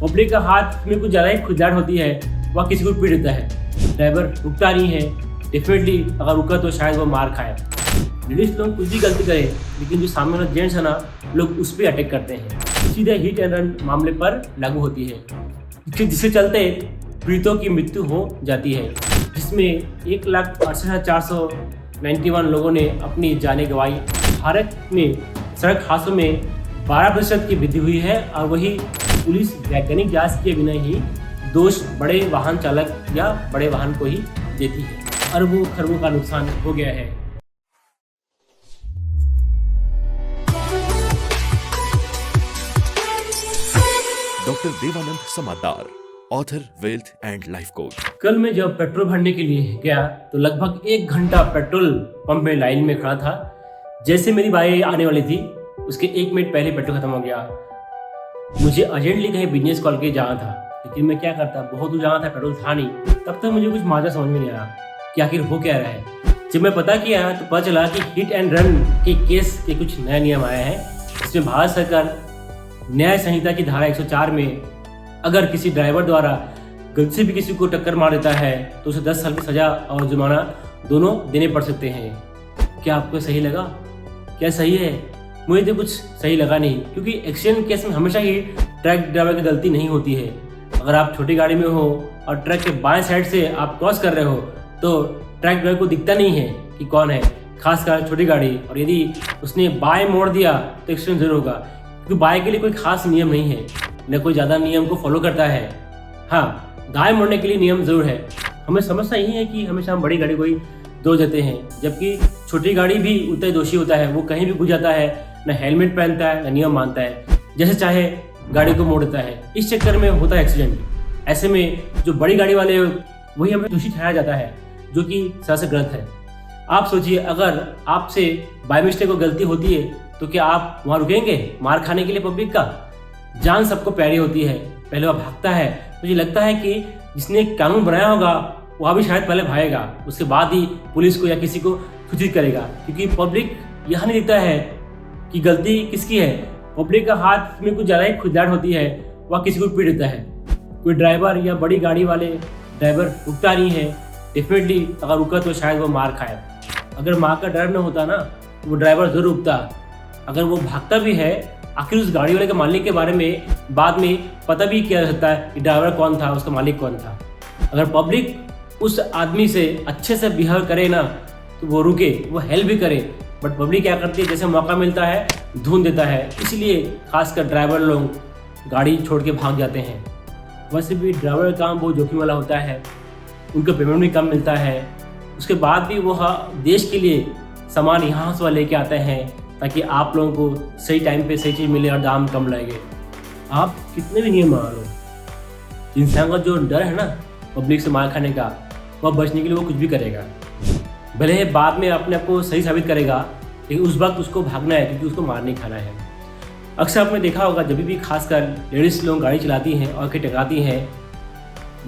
Public का हाथ में कुछ ज़्यादा ही खुजलाहट होती है, वह किसी को पीट देता है। ड्राइवर रुकता नहीं है, डेफिनेटली अगर रुका तो शायद वो मार खाए। लेडीज लोग कुछ भी गलती करें, लेकिन जो सामने वाला जेंट्स है ना, लोग उस पर अटैक करते हैं। सीधे हिट एंड रन मामले पर लागू होती है, जिसके चलते पीड़ितों की मृत्यु हो जाती है, जिसमें 1,68,491 लोगों ने अपनी जानें गंवाई। भारत में सड़क हादसों में 12% की वृद्धि हुई है और वही पुलिस वैज्ञानिक जांच के बिना ही दोष बड़े वाहन चालक या बड़े वाहन को ही देती है। अरबों खरबों का नुकसान हो गया है। Doctor Devanand Samadar, author, wealth and life coach. कल मैं जब पेट्रोल भरने के लिए गया तो लगभग 1 घंटा पेट्रोल पंप में लाइन में खड़ा था। जैसे मेरी बारी आने वाली थी, उसके 1 मिनट पहले पेट्रोल खत्म हो गया। मुझे अर्जेंटली कहीं बिजनेस कॉल के जाना था, लेकिन मैं क्या करता, बहुत दूर जाना था, पेट्रोल था नहीं। तब तक मुझे कुछ माजा समझ में नहीं आया कि आखिर हो क्या रहा है। जब मैं पता किया तो पता चला कि हिट एंड रन के केस के कुछ नए नियम आए हैं। इसमें भारत सरकार न्याय संहिता की धारा 104 में अगर किसी ड्राइवर द्वारा गलती से भी किसी को टक्कर मार देता है तो उसे 10 साल की सजा और जुर्माना दोनों देने पड़ सकते हैं। क्या आपको सही लगा? क्या सही है? मुझे तो कुछ सही लगा नहीं, क्योंकि एक्सीडेंट केस में हमेशा ही ट्रक ड्राइवर की गलती नहीं होती है। अगर आप छोटी गाड़ी में हो और ट्रक के बाएं साइड से आप क्रॉस कर रहे हो तो ट्रक ड्राइवर को दिखता नहीं है कि कौन है, खासकर छोटी गाड़ी। और यदि उसने बाएं मोड़ दिया तो एक्सीडेंट जरूर होगा, क्योंकि बाएं के लिए कोई खास नियम नहीं है, न कोई ज़्यादा नियम को फॉलो करता है। हाँ, दाएं मोड़ने के लिए नियम जरूर है। हमें समस्या यही है कि हमेशा हम बड़ी गाड़ी को ही दोष देते हैं, जबकि छोटी गाड़ी भी उतना ही दोषी होता है। वो कहीं भी घुस जाता है, न हेलमेट पहनता है, न नियम मानता है, जैसे चाहे गाड़ी को मोड़ देता है। इस चक्कर में होता है एक्सीडेंट। ऐसे में जो बड़ी गाड़ी वाले वही हमें दोषी ठहराया जाता है, जो कि सरासर गलत है। आप सोचिए, अगर आपसे बाय मिस्टेक को गलती होती है तो क्या आप वहाँ रुकेंगे मार खाने के लिए? पब्लिक का जान सबको प्यारी होती है, पहले वह भागता है। मुझे लगता है कि जिसने कानून बनाया होगा वह भी शायद पहले भागेगा, उसके बाद ही पुलिस को या किसी को सूचित करेगा, क्योंकि पब्लिक यह नहीं देखता है कि गलती किसकी है। पब्लिक का हाथ में कुछ ज़्यादा ही खुजलाहट होती है, वह किसी को पीट देता है। कोई ड्राइवर या बड़ी गाड़ी वाले ड्राइवर रुकता नहीं है, डेफिनेटली अगर रुका तो शायद वो मार खाए। अगर मार का डर न होता ना तो वो ड्राइवर जरूर रुकता। अगर वो भागता भी है, आखिर उस गाड़ी वाले के मालिक के बारे में बाद में पता भी किया जा सकता है कि ड्राइवर कौन था, उसका मालिक कौन था। अगर पब्लिक उस आदमी से अच्छे से बिहेव करे ना तो वो रुके, वो हेल्प भी करे। बट पब्लिक क्या करती है, जैसे मौका मिलता है धुन देता है। इसलिए खासकर ड्राइवर लोग गाड़ी छोड़ के भाग जाते हैं। वैसे भी ड्राइवर का काम बहुत जोखिम वाला होता है, उनको पेमेंट भी कम मिलता है। उसके बाद भी वो देश के लिए सामान यहाँ से लेके आते हैं ताकि आप लोगों को सही टाइम पे सही चीज़ मिले और दाम कम लगे। आप कितने भी नियम मान लो, इंसान का जो डर है ना पब्लिक से मार खाने का, वह बचने के लिए वो कुछ भी करेगा। भले ही बाद में अपने आप को सही साबित करेगा, लेकिन उस वक्त उसको भागना है, क्योंकि उसको मार नहीं खाना है। अक्सर आपने देखा होगा, जब भी खासकर लेडीज़ लोग गाड़ी चलाती हैं और कहीं टकराती हैं,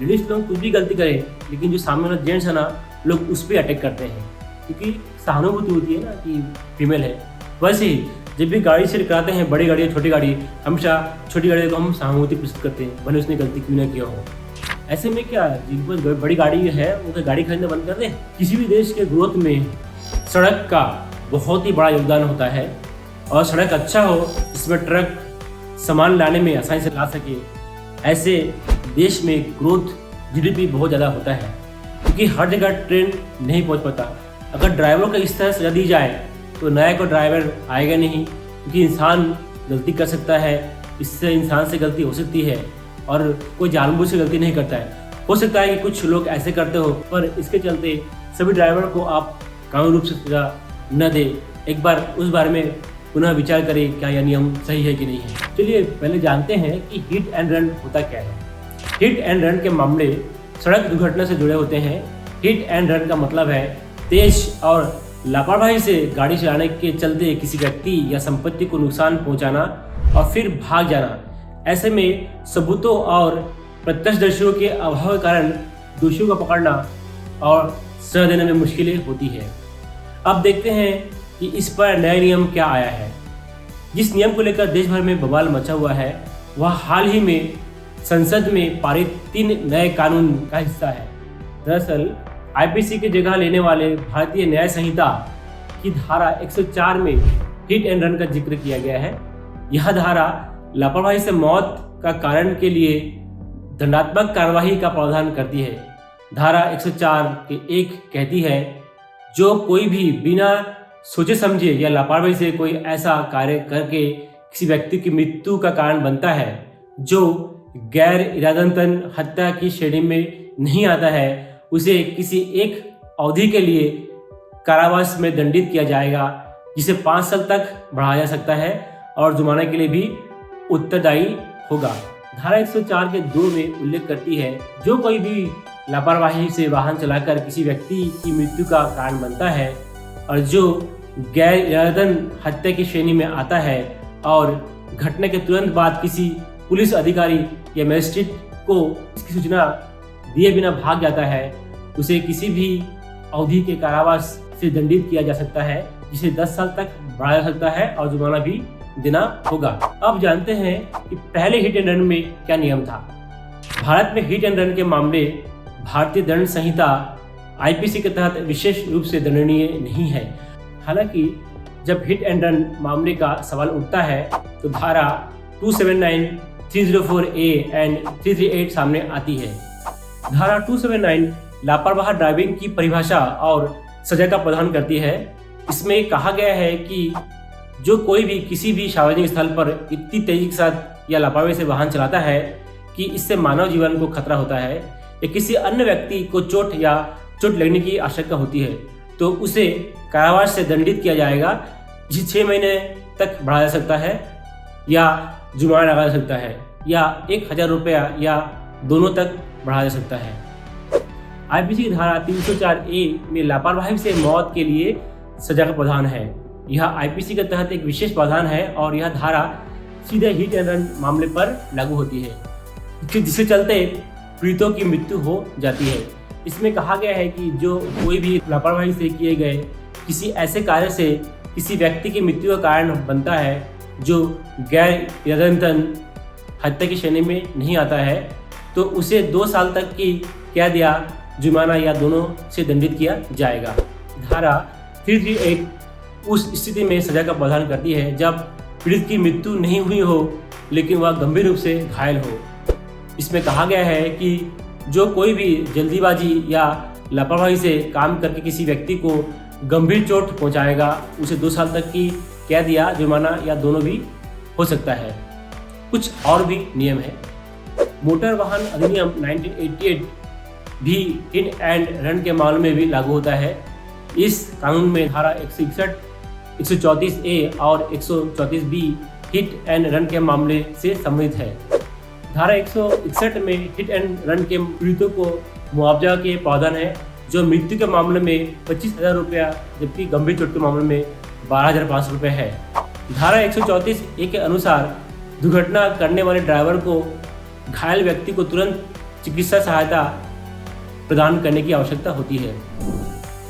लेडीज़ लोग कुछ भी गलती करें, लेकिन जो सामने वाला जेंट्स है ना, लोग उस पर अटैक करते हैं, क्योंकि सहानुभूति होती है ना कि फीमेल है। वैसे ही जब भी गाड़ी से टकराते हैं, बड़ी गाड़ी या छोटी गाड़ी, हमेशा छोटी गाड़ी को हम सहानुभूति प्रस्तुत करते हैं, भले उसने गलती क्यों ना किया हो। ऐसे में क्या, जिन पर बड़ी गाड़ी है उनका गाड़ी खरीदना बंद कर दें। किसी भी देश के ग्रोथ में सड़क का बहुत ही बड़ा योगदान होता है, और सड़क अच्छा हो जिसमें ट्रक सामान लाने में आसानी से ला सके, ऐसे देश में ग्रोथ GDP बहुत ज़्यादा होता है, क्योंकि हर जगह ट्रेन नहीं पहुंच पाता। अगर ड्राइवरों को इस तरह सजा दी जाए तो नया कोई ड्राइवर आएगा नहीं, क्योंकि इंसान गलती कर सकता है, इससे इंसान से गलती हो सकती है, और कोई जानबूझ से गलती नहीं करता है। हो सकता है कि कुछ लोग ऐसे करते हो, पर इसके चलते सभी ड्राइवर को आप कानूनी रूप से सजा न दे। एक बार उस बारे में पुनः विचार करें, क्या यह नियम सही है कि नहीं है। चलिए पहले जानते हैं कि हिट एंड रन होता क्या है। हिट एंड रन के मामले सड़क दुर्घटना से जुड़े होते हैं। हिट एंड रन का मतलब है तेज और लापरवाही से गाड़ी चलाने के चलते किसी व्यक्ति या संपत्ति को नुकसान पहुंचाना और फिर भाग जाना। ऐसे में सबूतों और प्रत्यक्षदर्शियों के अभाव के कारण दोषियों को पकड़ना और सजा देने में मुश्किलें होती है। अब देखते हैं कि इस पर नया नियम क्या आया है। जिस नियम को लेकर देश भर में बवाल मचा हुआ है, वह हाल ही में संसद में पारित 3 नए कानून का हिस्सा है। दरअसल आईपीसी की जगह लेने वाले भारतीय न्याय संहिता की धारा 104 में हिट एंड रन का जिक्र किया गया है। यह धारा लापरवाही से मौत का कारण के लिए दंडात्मक कार्रवाई का प्रावधान करती है। धारा 104 के 1 कहती है, जो कोई भी बिना सोचे समझे या लापरवाही से कोई ऐसा कार्य करके किसी व्यक्ति की मृत्यु का कारण बनता है जो गैर इरादतन हत्या की श्रेणी में नहीं आता है, उसे किसी एक अवधि के लिए कारावास में दंडित किया जाएगा, जिसे 5 साल तक बढ़ाया जा सकता है और जुर्माने के लिए भी उत्तरदायी होगा। धारा 104 के 2 में उल्लेख करती है, जो कोई भी लापरवाही से वाहन चलाकर किसी व्यक्ति की मृत्यु का कारण बनता है और जो गैर इरादतन हत्या की श्रेणी में आता है और घटना के तुरंत बाद किसी पुलिस अधिकारी या मजिस्ट्रेट को इसकी सूचना दिए बिना भाग जाता है, उसे किसी भी अवधि के कारावास से दंडित किया जा सकता है, जिसे 10 साल तक बढ़ाया जा सकता है और जुर्माना भी देना होगा। अब जानते हैं कि पहले हिट एंड रन में क्या नियम था। भारत में हिट एंड रन के मामले भारतीय दंड संहिता आईपीसी के तहत विशेष रूप से दंडनीय नहीं है। हालांकि जब हिट एंड रन मामले का सवाल उठता है तो धारा 279, 304A एंड 338 सामने आती है। धारा 279 लापरवाह ड्राइविंग की परिभाषा और सजा का प्रावधान करती है। इसमें कहा गया है कि जो कोई भी किसी भी सार्वजनिक स्थल पर इतनी तेजी के साथ या लापरवाही से वाहन चलाता है कि इससे मानव जीवन को खतरा होता है या किसी अन्य व्यक्ति को चोट लगने की आशंका होती है, तो उसे कारावास से दंडित किया जाएगा, जिसे 6 महीने तक बढ़ाया जा सकता है या जुर्माना लगाया जा सकता है या 1000 रुपया या दोनों तक बढ़ाया जा सकता है। आईपीसी की धारा 304A में लापरवाही से मौत के लिए सजा का प्रावधान है। यह आईपीसी के तहत एक विशेष प्रावधान है और यह धारा सीधे हिट एंड रन मामले पर लागू होती है, जिसके चलते पीड़ितों की मृत्यु हो जाती है। इसमें कहा गया है कि जो कोई भी लापरवाही से किए गए किसी ऐसे कार्य से किसी व्यक्ति की मृत्यु का कारण बनता है जो गैर इरादतन हत्या की श्रेणी में नहीं आता है, तो उसे 2 साल तक की कैद या जुर्माना या दोनों से दंडित किया जाएगा। धारा 338 उस स्थिति में सजा का प्रावधान करती है जब पीड़ित की मृत्यु नहीं हुई हो लेकिन वह गंभीर रूप से घायल हो। इसमें कहा गया है कि जो कोई भी जल्दीबाजी या लापरवाही से काम करके किसी व्यक्ति को गंभीर चोट पहुंचाएगा, उसे 2 साल तक की कैद या जुर्माना या दोनों भी हो सकता है। कुछ और भी नियम है। मोटर वाहन अधिनियम 1988 भी हिट एंड रन के मामले में भी लागू होता है। इस कानून में धारा 161, 134A और 134B हिट एंड रन के मामले से संबंधित है। धारा 161 में हिट एंड रन के पीड़ितों को मुआवजा के प्रावधान है, जो मृत्यु के मामले में 25,000 रुपया जबकि गंभीर चोट के मामले में 12,500 रुपये है। धारा 134A के अनुसार दुर्घटना करने वाले ड्राइवर को घायल व्यक्ति को तुरंत चिकित्सा सहायता प्रदान करने की आवश्यकता होती है।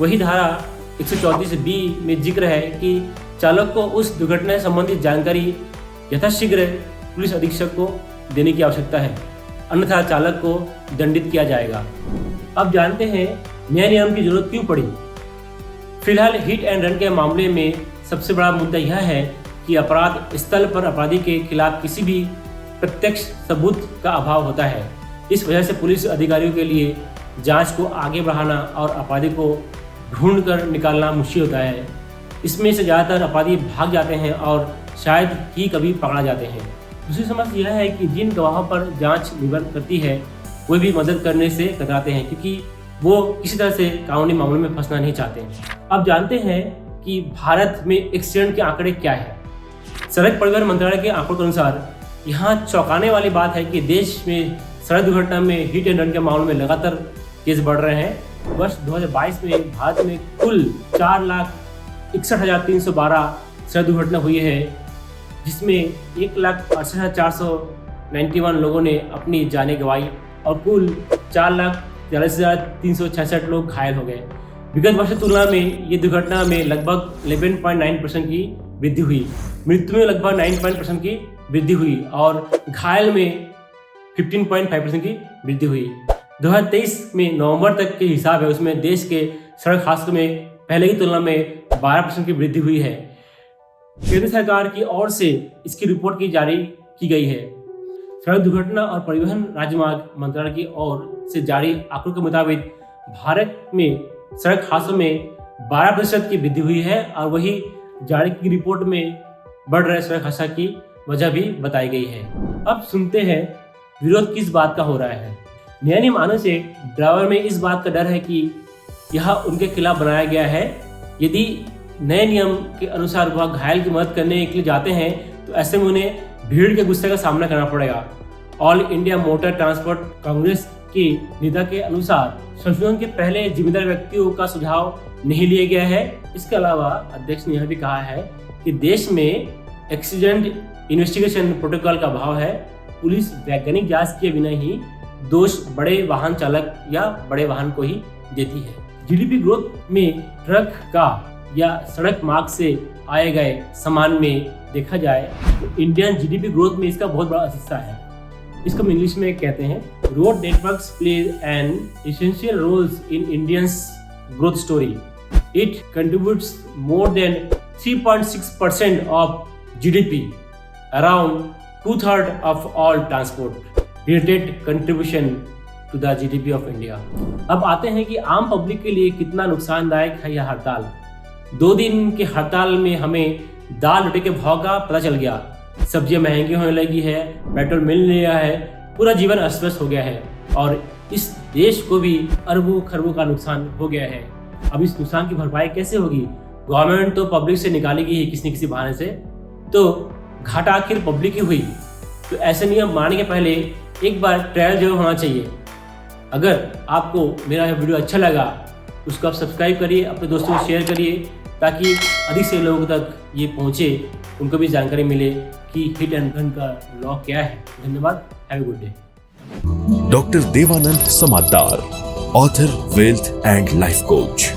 वही धारा 134B में जिक्र है कि चालक को उस दुर्घटना से संबंधित जानकारी यथाशीघ्र पुलिस अधीक्षक को देने की आवश्यकता है, अन्यथा चालक को दंडित किया जाएगा। अब जानते हैं नए नियम की जरूरत क्यों पड़ी। फिलहाल हिट एंड रन के मामले में सबसे बड़ा मुद्दा यह है कि अपराध स्थल पर अपराधी के खिलाफ किसी भी प्रत्यक्ष सबूत का अभाव होता है। इस वजह से पुलिस अधिकारियों के लिए जांच को आगे बढ़ाना और अपराधी को ढूंढ कर निकालना मुश्किल होता है। इसमें से ज़्यादातर अपराधी भाग जाते हैं और शायद ही कभी पकड़ा जाते हैं। दूसरी समस्या यह है कि जिन गवाहों पर जांच निर्भर करती है वे भी मदद करने से कतराते हैं, क्योंकि वो किसी तरह से कानूनी मामलों में फंसना नहीं चाहते। अब जानते हैं कि भारत में एक्सीडेंट के आंकड़े क्या है। सड़क परिवहन मंत्रालय के आंकड़ों के अनुसार यहाँ चौंकाने वाली बात है कि देश में सड़क दुर्घटना में हिट एंड रन के मामलों में लगातार केस बढ़ रहे हैं। वर्ष 2022 में भारत में कुल 4,61,312 सड़क दुर्घटना हुई है, जिसमें 1,68,491 लोगों ने अपनी जानें गंवाई और कुल 4,43,366 लोग घायल हो गए। विगत वर्ष की तुलना में ये दुर्घटना में लगभग 11.9% की वृद्धि हुई, मृत्यु में लगभग 9% की वृद्धि हुई और घायल में 15.5% की वृद्धि हुई। 2023 में नवंबर तक के हिसाब है उसमें देश के सड़क हादसों में पहले की तुलना में 12% की वृद्धि हुई है। केंद्र सरकार की ओर से इसकी रिपोर्ट की जारी की गई है। सड़क दुर्घटना और परिवहन राजमार्ग मंत्रालय की ओर से जारी आंकड़ों के मुताबिक भारत में सड़क हादसों में 12% की वृद्धि हुई है और वही जारी की रिपोर्ट में बढ़ रहे सड़क हादसा की वजह भी बताई गई है। अब सुनते हैं विरोध किस बात का हो रहा है। नया नियम आने से ड्राइवर में इस बात का डर है कि यह उनके खिलाफ बनाया गया है। यदि नए नियम के अनुसार वह घायल की मदद करने के लिए जाते हैं तो ऐसे में उन्हें भीड़ के गुस्से का सामना करना पड़ेगा। All India motor transport Congress की नेता के अनुसार संशोधन के पहले जिम्मेदार व्यक्तियों का सुझाव नहीं लिया गया है। इसके अलावा अध्यक्ष ने यह भी कहा है कि देश में एक्सीडेंट इन्वेस्टिगेशन प्रोटोकॉल का अभाव है। पुलिस वैज्ञानिक जांच किए बिना ही दोष बड़े वाहन चालक या बड़े वाहन को ही देती है। जीडीपी ग्रोथ में ट्रक का या सड़क मार्ग से आए गए सामान में देखा जाए तो इंडियन जीडीपी ग्रोथ में इसका बहुत बड़ा हिस्सा है। इसको हम इंग्लिश में कहते हैं road networks play an essential roles in Indians growth story. It contributes more than 3.6% of GDP, around 2/3 of all transport related contribution to the GDP of India. अब आते हैं कि आम पब्लिक के लिए कितना नुकसानदायक है यह हड़ताल। 2 दिन के हड़ताल में हमें दाल रोटी के भाव का पता चल गया। सब्जियां महंगी होने लगी है, पेट्रोल मिल नहीं रहा है, पूरा जीवन अस्त व्यस्त हो गया है और इस देश को भी अरबों खरबों का नुकसान हो गया है। अब इस नुकसान की भरपाई कैसे होगी? गवर्नमेंट तो पब्लिक से निकालेगी ही किसी न किसी बहाने से, तो घाटा आखिर पब्लिक ही हुई। तो ऐसे नियम मानने के पहले एक बार ट्रायल जरूर होना चाहिए। अगर आपको मेरा यह वीडियो अच्छा लगा उसको आप सब्सक्राइब करिए, अपने दोस्तों को शेयर करिए ताकि अधिक से लोगों तक ये पहुँचे, उनको भी जानकारी मिले कि हिट एंड रन का लॉ क्या है। धन्यवाद। Have a good day. Doctor Devanand Samaddar, author, wealth and life coach.